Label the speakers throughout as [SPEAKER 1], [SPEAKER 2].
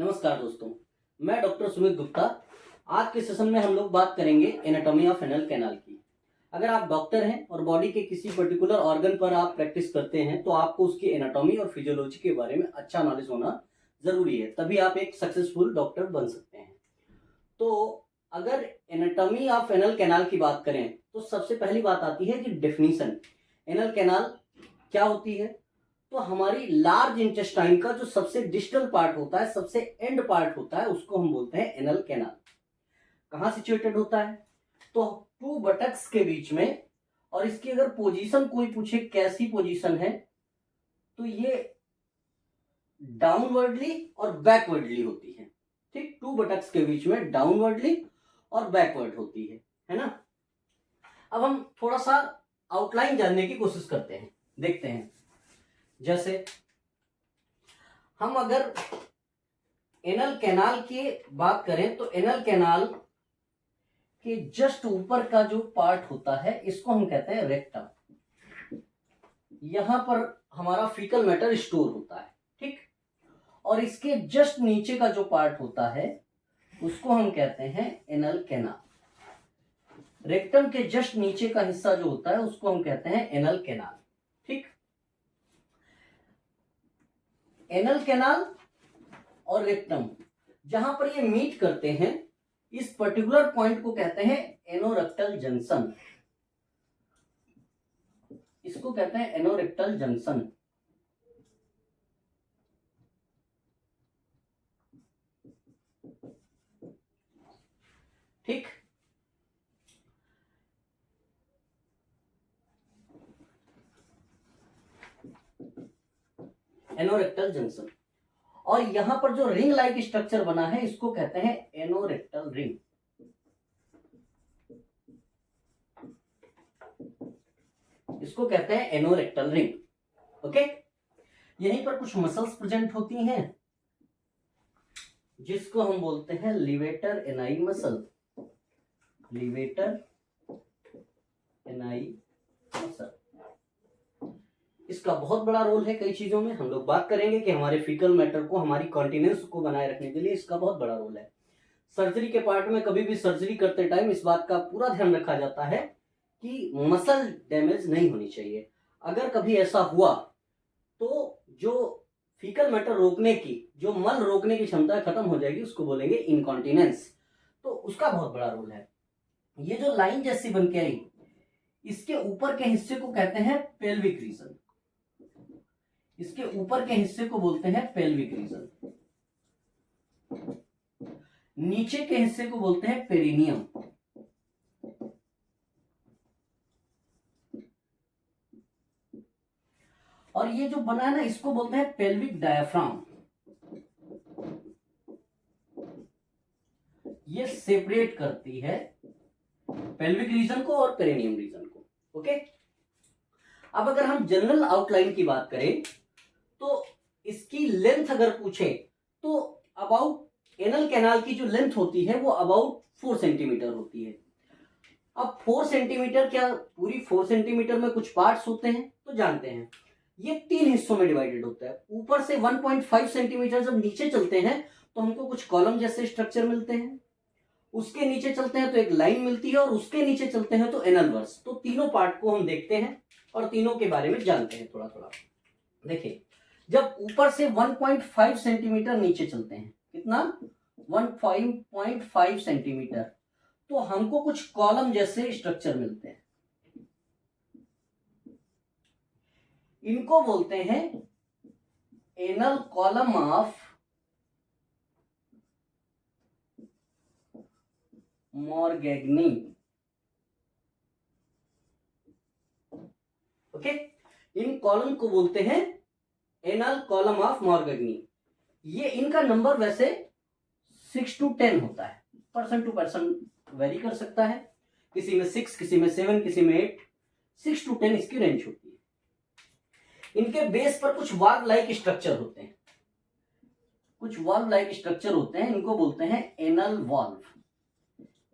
[SPEAKER 1] नमस्कार दोस्तों, मैं डॉक्टर सुमित गुप्ता। आज के सेशन में हम लोग बात करेंगे एनाटॉमी ऑफ एनल कैनाल की। अगर आप डॉक्टर हैं और बॉडी के किसी पर्टिकुलर ऑर्गन पर आप प्रैक्टिस करते हैं तो आपको उसकी एनाटॉमी और फिजियोलॉजी के बारे में अच्छा नॉलेज होना जरूरी है, तभी आप एक सक्सेसफुल डॉक्टर बन सकते हैं। तो अगर एनाटॉमी ऑफ एनल कैनाल की बात करें तो सबसे पहली बात आती है कि डेफिनीशन। एनल कैनाल क्या होती है? तो हमारी लार्ज इंटेस्टाइन का जो सबसे डिस्टल पार्ट होता है, सबसे एंड पार्ट होता है, उसको हम बोलते हैं एनल कैनाल। कहाँ सिचुएटेड होता है? तो टू बटक्स के बीच में। और इसकी अगर पोजीशन कोई पूछे कैसी पोजीशन है, तो ये डाउनवर्डली और बैकवर्डली होती है। ठीक, टू बटक्स के बीच में डाउनवर्डली और बैकवर्ड होती है ना। अब हम थोड़ा सा आउटलाइन जानने की कोशिश करते हैं, देखते हैं। जैसे हम अगर एनल कैनाल की बात करें तो एनल कैनाल के जस्ट ऊपर का जो पार्ट होता है इसको हम कहते हैं रेक्टम। यहां पर हमारा फीकल मैटर स्टोर होता है, ठीक। और इसके जस्ट नीचे का जो पार्ट होता है उसको हम कहते हैं एनल कैनाल। रेक्टम के जस्ट नीचे का हिस्सा जो होता है उसको हम कहते हैं एनल कैनाल, ठीक। एनल कैनाल और रेक्टम जहां पर ये मीट करते हैं, इस पर्टिकुलर पॉइंट को कहते हैं एनोरेक्टल जंक्शन। इसको कहते हैं एनोरेक्टल जंक्शन, ठीक। Anorectal junction. और यहां पर जो रिंग लाइक स्ट्रक्चर बना है इसको कहते हैं एनोरेक्टल रिंग। इसको कहते हैं एनोरेक्टल रिंग, ओके। यहीं पर कुछ मसल्स प्रेजेंट होती हैं जिसको हम बोलते हैं लिवेटर एनाई मसल। लिवेटर एनाई मसल, इसका बहुत बड़ा रोल है कई चीजों में। हम लोग बात करेंगे कि हमारे फीकल मैटर को, हमारी कॉन्टिनेंस को बनाए रखने के लिए इसका बहुत बड़ा रोल है। सर्जरी के पार्ट में कभी भी सर्जरी करते टाइम इस बात का पूरा ध्यान रखा जाता है कि मसल डैमेज नहीं होनी चाहिए। अगर कभी ऐसा हुआ तो जो फीकल मैटर रोकने की, जो मल रोकने की क्षमता खत्म हो जाएगी, उसको बोलेंगे इनकॉन्टिनेंस। तो उसका बहुत बड़ा रोल है। ये जो लाइन जैसी बन के आई, इसके ऊपर के हिस्से को कहते हैं पेल्विक रीजन। इसके ऊपर के हिस्से को बोलते हैं पेल्विक रीजन। नीचे के हिस्से को बोलते हैं पेरिनियम। और ये जो बना है ना, इसको बोलते हैं पेल्विक डायाफ्राम। ये सेपरेट करती है पेल्विक रीजन को और पेरिनियम रीजन को, ओके। अब अगर हम जनरल आउटलाइन की बात करें तो इसकी लेंथ अगर पूछे तो अबाउट एनल कैनाल की जो लेंथ होती है वो अबाउट 4 सेंटीमीटर होती है। अब 4 सेंटीमीटर क्या पूरी 4 सेंटीमीटर में कुछ पार्ट्स होते हैं? तो जानते हैं ये 3 हिस्सों में डिवाइडेड होता है। ऊपर से 1.5 सेंटीमीटर जब नीचे चलते हैं तो हमको कुछ कॉलम जैसे स्ट्रक्चर मिलते हैं। उसके नीचे चलते हैं तो एक लाइन मिलती है, और उसके नीचे चलते हैं तो एनल वर्स। तो तीनों पार्ट को हम देखते हैं और तीनों के बारे में जानते हैं थोड़ा थोड़ा। देखिए, जब ऊपर से 1.5 सेंटीमीटर नीचे चलते हैं, कितना? 1.5 सेंटीमीटर, तो हमको कुछ कॉलम जैसे स्ट्रक्चर मिलते हैं। इनको बोलते हैं anal column of Morgagni, okay. इन कॉलम को बोलते हैं एनल कॉलम ऑफ मॉर्गेग्नी। ये इनका नंबर वैसे 6 to 10 होता है, पर्सन टू पर्सन वेरी कर सकता है। किसी में 6, किसी में 7, किसी में 8, 6 to 10 इसकी रेंज होती है। इनके बेस पर कुछ वाल्व लाइक स्ट्रक्चर होते हैं, कुछ वाल्व लाइक स्ट्रक्चर होते हैं, इनको बोलते हैं एनल वाल्व।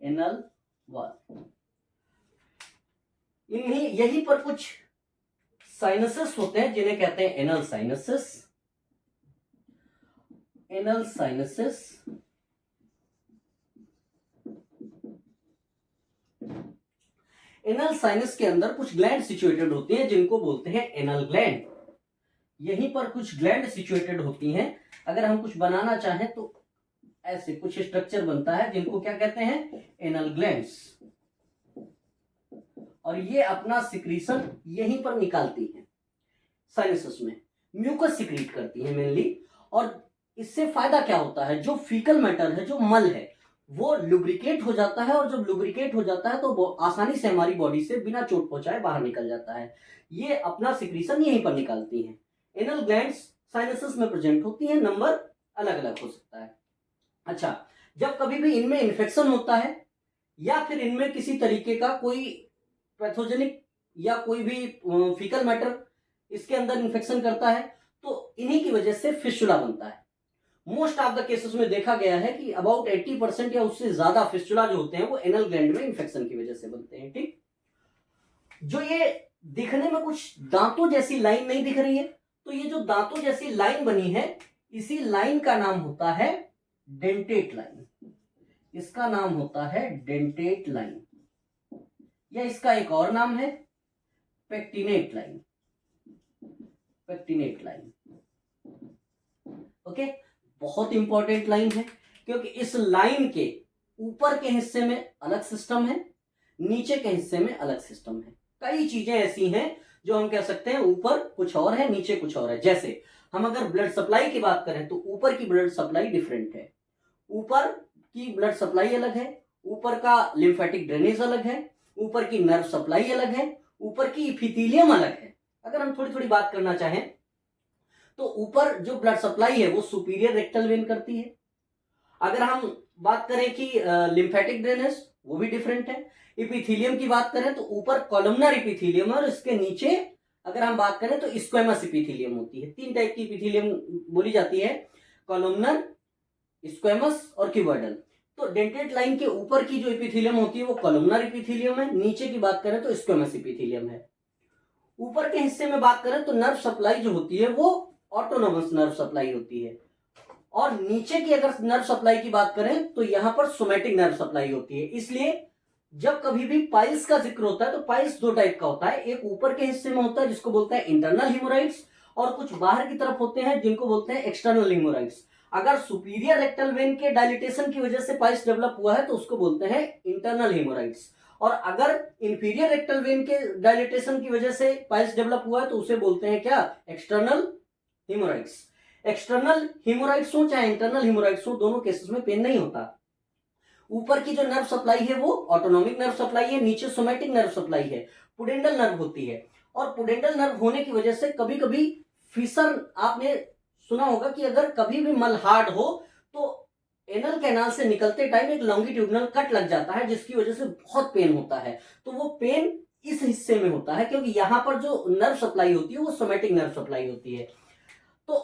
[SPEAKER 1] Anal valve. इन्हीं यहीं पर कुछ साइनसेस होते हैं जिन्हें कहते हैं anal sinuses. Anal sinuses, anal sinus के अंदर कुछ ग्लैंड सिचुएटेड होती हैं जिनको बोलते हैं एनल ग्लैंड। यहीं पर कुछ ग्लैंड सिचुएटेड होती हैं। अगर हम कुछ बनाना चाहें तो ऐसे कुछ स्ट्रक्चर बनता है जिनको क्या कहते हैं, एनल ग्लैंड्स। और ये अपना सिक्रीशन यहीं पर निकालती हैं साइनसेस में, म्यूकस सिक्रीट करती है मेनली। और इससे फायदा क्या होता है, जो फीकल मैटर है, जो मल है, वो लुब्रिकेट हो जाता है। और जब लुब्रिकेट हो जाता है तो वो आसानी से हमारी बॉडी से बिना चोट पहुंचाए बाहर निकल जाता है। ये अपना सिक्रीशन यहीं पर निकालती हैं। एनल ग्लैंड्स साइनसेस में प्रेजेंट होती हैं, नंबर अलग अलग हो सकता है। अच्छा, जब कभी भी इनमें इन्फेक्शन होता है या फिर इनमें किसी तरीके का कोई पैथोजेनिक या कोई भी फीकल मैटर इसके अंदर इन्फेक्शन करता है तो इन्हीं की वजह से फिस्टुला बनता है। मोस्ट ऑफ द केसेस में देखा गया है कि अबाउट 80% या उससे ज्यादा फिस्टुला जो होते हैं वो एनल ग्लैंड में इन्फेक्शन की वजह से बनते हैं। ठीक, जो ये दिखने में कुछ दांतों जैसी लाइन नहीं दिख रही है, तो ये जो दांतों जैसी लाइन बनी है, इसी लाइन का नाम होता है डेंटेट लाइन। इसका नाम होता है डेंटेट लाइन, या इसका एक और नाम है pectinate line. Pectinate line, okay, बहुत इंपॉर्टेंट लाइन है क्योंकि इस लाइन के ऊपर के हिस्से में अलग सिस्टम है, नीचे के हिस्से में अलग सिस्टम है। कई चीजें ऐसी हैं जो हम कह सकते हैं ऊपर कुछ और है, नीचे कुछ और है। जैसे हम अगर ब्लड सप्लाई की बात करें तो ऊपर की ब्लड सप्लाई डिफरेंट है, ऊपर की ब्लड सप्लाई अलग है, ऊपर का लिम्फेटिक ड्रेनेज अलग है, ऊपर की नर्व सप्लाई अलग है, ऊपर की इपिथेलियम अलग है। अगर हम थोड़ी थोड़ी बात करना चाहें तो ऊपर जो ब्लड सप्लाई है वो सुपीरियर रेक्टल वेन करती है। अगर हम बात करें कि लिम्फेटिक ड्रेनेज, वो भी डिफरेंट है। इपिथेलियम की बात करें तो ऊपर कॉलमनर इपिथेलियम और इसके नीचे अगर हम बात करें तो स्क्वेमस इपिथेलियम होती है। तीन टाइप की इपिथेलियम बोली जाती है, कॉलमनर, स्क्वेमस और क्यूबॉइडल। तो डेंटेट लाइन के ऊपर की जो इपिथेलियम होती है वो कॉलमनर इपिथेलियम है, नीचे की बात करें तो स्क्वेमस इपिथेलियम है। ऊपर के हिस्से में बात करें तो नर्व सप्लाई जो होती है वो ऑटोनोमस नर्व सप्लाई होती है, और नीचे की अगर नर्व सप्लाई की बात करें तो यहां पर सोमैटिक नर्व सप्लाई होती है। इसलिए जब कभी भी पाइल्स का जिक्र होता है तो पाइल्स दो टाइप का होता है, एक ऊपर के हिस्से में होता है जिसको बोलते हैं इंटरनल हिमोराइड्स, और कुछ बाहर की तरफ होते हैं जिनको बोलते हैं एक्सटर्नल हिमोराइड्स। अगर सुपीरियर रेक्टल वेन के डायलिटेशन की वजह से पाइल्स डेवलप हुआ है तो उसको बोलते हैं इंटरनल हिमोराइड्स, और अगर इंफीरियर रेक्टल वेन के डायलिटेशन की वजह से पाइल्स डेवलप हुआ है तो उसे बोलते हैं क्या, एक्सटर्नल हिमोराइड्स। एक्सटर्नल हिमोराइड्स हो चाहे इंटरनल हिमोराइड्स हो, दोनों केसेस में पेन नहीं होता। ऊपर की जो नर्व सप्लाई है वो ऑटोनोमिक नर्व सप्लाई है, नीचे सोमैटिक नर्व सप्लाई है, पुडेंडल नर्व होती है। और पुडेंडल नर्व होने की वजह से कभी कभी फिसर, आपने सुना होगा कि अगर कभी भी मल हार्ड हो तो एनल कैनाल से निकलते टाइम एक लॉन्गिट्यूडनल कट लग जाता है जिसकी वजह से बहुत पेन होता है। तो वो पेन इस हिस्से में होता है क्योंकि यहां पर जो नर्व सप्लाई होती है वो सोमैटिक नर्व सप्लाई होती है। तो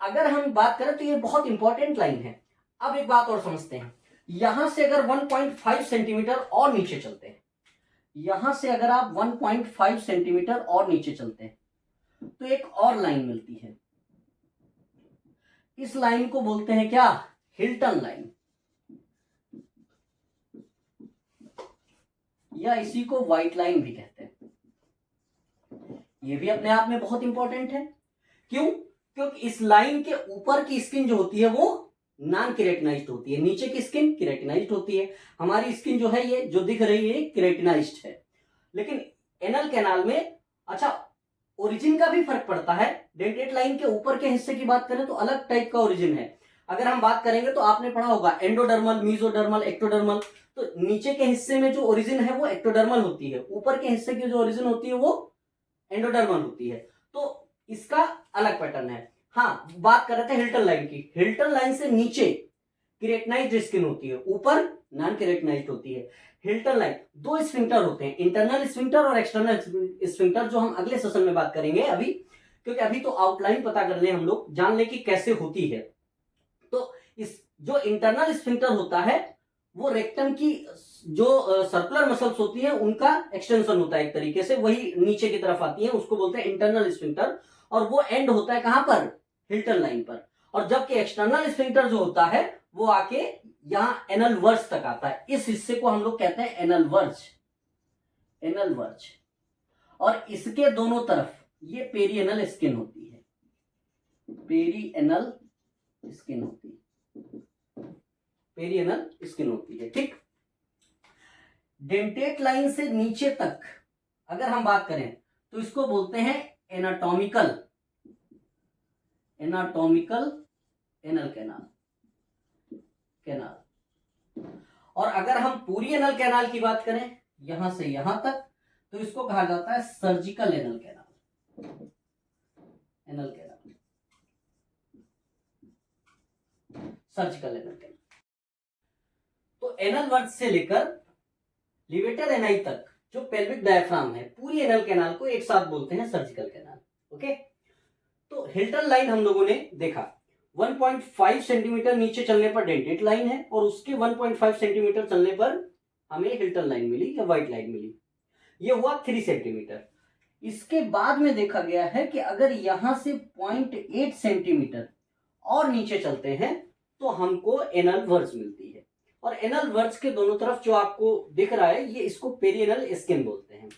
[SPEAKER 1] अगर हम बात करें तो ये बहुत इंपॉर्टेंट लाइन है। अब एक बात और समझते हैं, यहां से अगर 1.5 सेंटीमीटर और नीचे चलते हैं, यहां से अगर आप 1.5 सेंटीमीटर और नीचे चलते हैं तो एक और लाइन मिलती है। इस लाइन को बोलते हैं क्या, हिल्टन लाइन, या इसी को व्हाइट लाइन भी कहते हैं। ये भी अपने आप में बहुत इंपॉर्टेंट है। क्यों? क्योंकि इस लाइन के ऊपर की स्किन जो होती है वो नॉन केराटिनाइज्ड होती है, नीचे की स्किन केराटिनाइज्ड होती है। हमारी स्किन जो है ये जो दिख रही है केराटिनाइज्ड है, लेकिन एनल कैनाल में अच्छा ओरिजिन का भी फर्क पड़ता है। डेंटेट लाइन के ऊपर के हिस्से की बात करें तो अलग टाइप का ओरिजिन है। अगर हम बात करेंगे तो आपने पढ़ा होगा एंडोडर्मल, मीजोडर्मल, एक्टोडर्मल। तो नीचे के हिस्से में जो ओरिजिन है वो एक्टोडर्मल होती है, ऊपर के हिस्से की जो ओरिजिन होती है वो एंडोडर्मल होती है। तो इसका अलग पैटर्न है। हाँ, बात कर रहे थे हिल्टन लाइन की। हिल्टन लाइन से नीचे केराटिनाइज्ड स्किन होती है, ऊपर नॉन केराटिनाइज्ड होती है। हिल्टन लाइन, दो स्फिंक्टर होते हैं, इंटरनल स्फिंक्टर और एक्सटर्नल स्फिंक्टर, जो हम अगले सेशन में बात करेंगे अभी, क्योंकि अभी तो आउटलाइन पता कर ले, हम लोग जान ले कि कैसे होती है। तो इस जो इंटरनल स्फिंक्टर होता है वो रेक्टम की जो सर्कुलर मसल्स होती है उनका एक्सटेंशन होता है एक तरीके से, वही नीचे की तरफ आती है, उसको बोलते हैं इंटरनल स्फिंक्टर, और वो एंड होता है कहां पर, हिल्टन लाइन पर। और जबकि एक्सटर्नल स्फिंक्टर जो होता है वो आके यहां एनल वर्ज तक आता है। इस हिस्से को हम लोग कहते हैं एनल वर्ज, एनल वर्ज। और इसके दोनों तरफ ये पेरिएनल स्किन होती है, पेरिएनल स्किन होती है, पेरिएनल स्किन होती है। ठीक, डेंटेट लाइन से नीचे तक अगर हम बात करें तो इसको बोलते हैं anatomical, anatomical anal canal, canal. और अगर हम पूरी एनल कैनाल की बात करें यहां से यहां तक तो इसको कहा जाता है surgical anal canal, anal canal, surgical anal canal. तो एनल वर्ज से लेकर लिवेटर एनाई तक जो पेल्विक डायफ्राम है, पूरी एनल कैनाल को एक साथ बोलते हैं सर्जिकल कैनाल। ओके, तो हिल्टन लाइन हम लोगों ने देखा 1.5 सेंटीमीटर नीचे चलने पर डेंटेट लाइन है और उसके 1.5 सेंटीमीटर चलने पर हमें हिल्टन लाइन मिली या व्हाइट लाइन मिली। ये हुआ 3 सेंटीमीटर। इसके बाद में देखा गया है कि अगर यहां से 0.8 सेंटीमीटर और नीचे चलते हैं तो हमको एनल वर्ज मिलती है। और एनल वर्ज के दोनों तरफ जो आपको दिख रहा है ये इसको पेरिएनल स्किन बोलते हैं।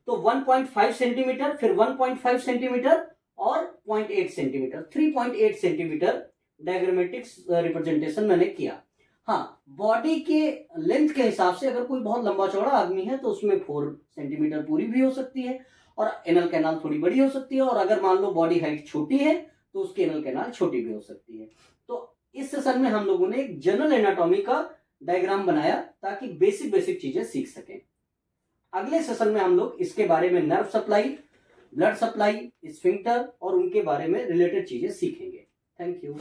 [SPEAKER 1] तो 1.5 सेंटीमीटर, फिर 1.5 सेंटीमीटर और 0.8 सेंटीमीटर, 3.8 सेंटीमीटर डायग्रामेटिक रिप्रेजेंटेशन मैंने किया। हाँ, बॉडी के लेंथ के हिसाब से अगर कोई बहुत लंबा चौड़ा आदमी है तो उसमें 4 सेंटीमीटर पूरी भी हो सकती है और एनल कैनाल थोड़ी बड़ी हो सकती है। और अगर मान लो बॉडी हाइट छोटी है तो उसकी एनल कैनाल छोटी भी हो सकती है। तो इस सेशन में हम लोगों ने एक जनरल एनाटॉमी का डायग्राम बनाया ताकि बेसिक बेसिक चीजें सीख सकें। अगले सेशन में हम लोग इसके बारे में nerve supply, blood supply, sphincter और उनके बारे में रिलेटेड चीजें सीखेंगे। Thank you.